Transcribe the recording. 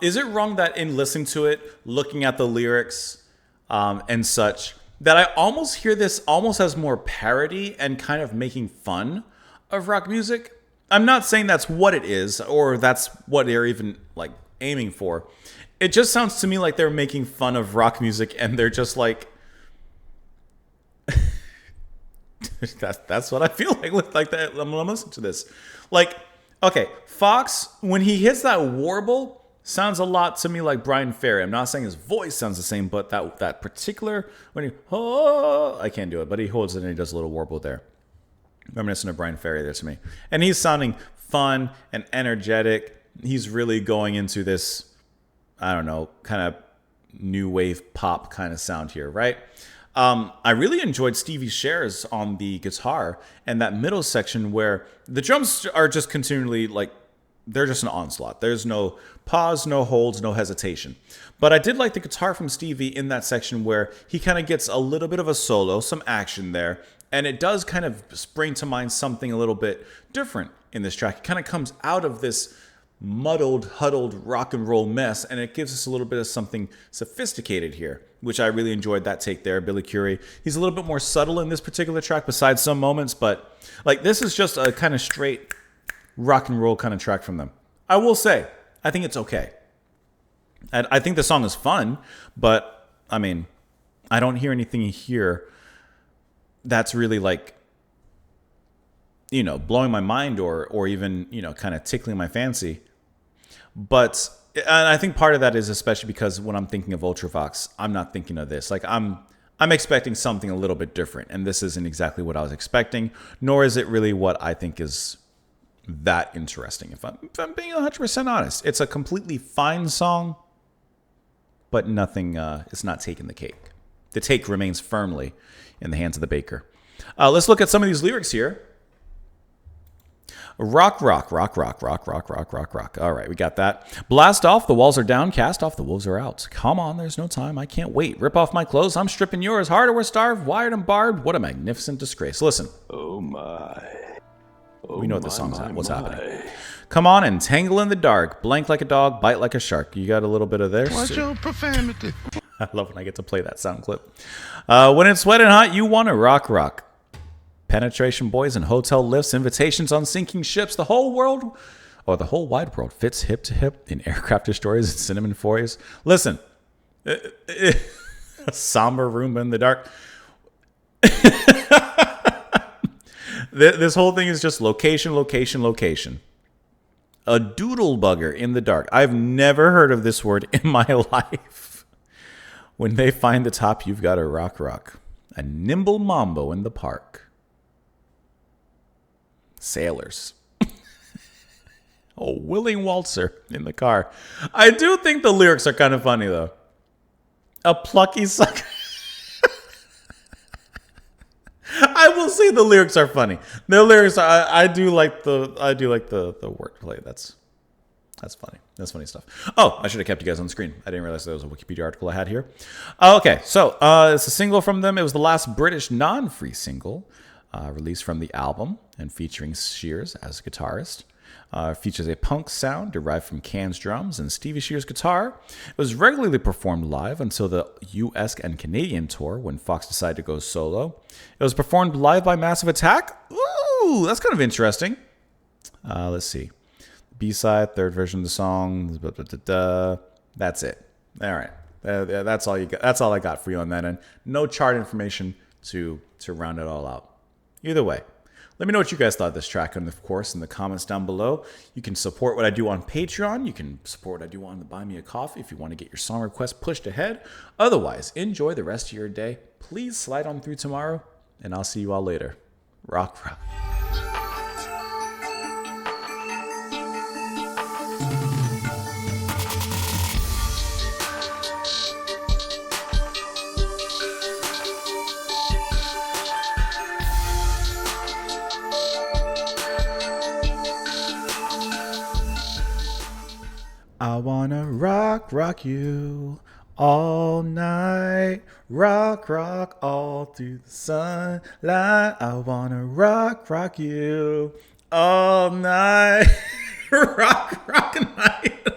Is it wrong that in listening to it, looking at the lyrics and such, that I almost hear this almost as more parody and kind of making fun of rock music? I'm not saying that's what it is or that's what they're even like aiming for. It just sounds to me like they're making fun of rock music and they're just like, that's what I feel like with like that. I'm listening to this. Like, okay, Fox, when he hits that warble, sounds a lot to me like Brian Ferry. I'm not saying his voice sounds the same, but that particular, when he, oh, I can't do it, but he holds it and he does a little warble there. Reminiscent of Brian Ferry there to me. And he's sounding fun and energetic. He's really going into this, I don't know, kind of new wave pop kind of sound here, right? I really enjoyed Stevie Shares on the guitar and that middle section where the drums are just continually like, they're just an onslaught. There's no pause, no holds, no hesitation. But I did like the guitar from Stevie in that section where he kind of gets a little bit of a solo, some action there. And it does kind of spring to mind something a little bit different in this track. It kind of comes out of this muddled, huddled rock and roll mess, and it gives us a little bit of something sophisticated here, which I really enjoyed that take there. Billy Currie, he's a little bit more subtle in this particular track besides some moments, but like this is just a kind of straight rock and roll kind of track from them. I will say, I think it's okay. I think the song is fun, but I mean, I don't hear anything here that's really like, you know, blowing my mind or even, you know, kind of tickling my fancy. But and I think part of that is especially because when I'm thinking of Ultravox, I'm not thinking of this. Like I'm expecting something a little bit different, and this isn't exactly what I was expecting, nor is it really what I think is that interesting. If I'm being 100% honest, it's a completely fine song, but nothing. It's not taking the cake. The take remains firmly in the hands of the baker. Let's look at some of these lyrics here. Rock, rock, rock, rock, rock, rock, rock, rock, rock. All right, we got that. Blast off, the walls are down. Cast off, the wolves are out. Come on, there's no time. I can't wait. Rip off my clothes. I'm stripping yours. Hard or we're starved. Wired and barbed. What a magnificent disgrace. Listen. Oh my. Oh we know what the my, song's my, what's my. happening. Come on and tangle in the dark. Blank like a dog. Bite like a shark. You got a little bit of there. Watch your profanity. I love when I get to play that sound clip. When it's wet and hot, you want to rock, rock. Penetration boys and hotel lifts, invitations on sinking ships. The whole world, or the whole wide world, fits hip to hip in aircraft destroyers and cinnamon foils. Listen, a somber room in the dark. This whole thing is just location, location, location. A doodle bugger in the dark. I've never heard of this word in my life. When they find the top, you've got a rock, rock. A nimble mambo in the park. Sailors. A willing waltzer in the car. I do think the lyrics are kind of funny, though. A plucky sucker. I will say the lyrics are funny. The lyrics are, I do like the wordplay. That's funny. That's funny stuff. Oh, I should have kept you guys on screen. I didn't realize there was a Wikipedia article I had here. Okay, so it's a single from them. It was the last British non-free single released from the album and featuring Shears as a guitarist. Features a punk sound derived from Can's drums and Stevie Shears' guitar. It was regularly performed live until the US and Canadian tour when Fox decided to go solo. It was performed live by Massive Attack. Ooh, that's kind of interesting. Let's see. B-side, third version of the song. That's it. All right. That's all you got. That's all I got for you on that end. No chart information to round it all out. Either way, let me know what you guys thought of this track, and of course, in the comments down below. You can support what I do on Patreon. You can support what I do on the Buy Me a Coffee if you want to get your song request pushed ahead. Otherwise, enjoy the rest of your day. Please slide on through tomorrow, and I'll see you all later. Rock, rock. I wanna rock, rock you all night. Rock, rock all through the sunlight. I wanna rock, rock you all night. Rock, rock night.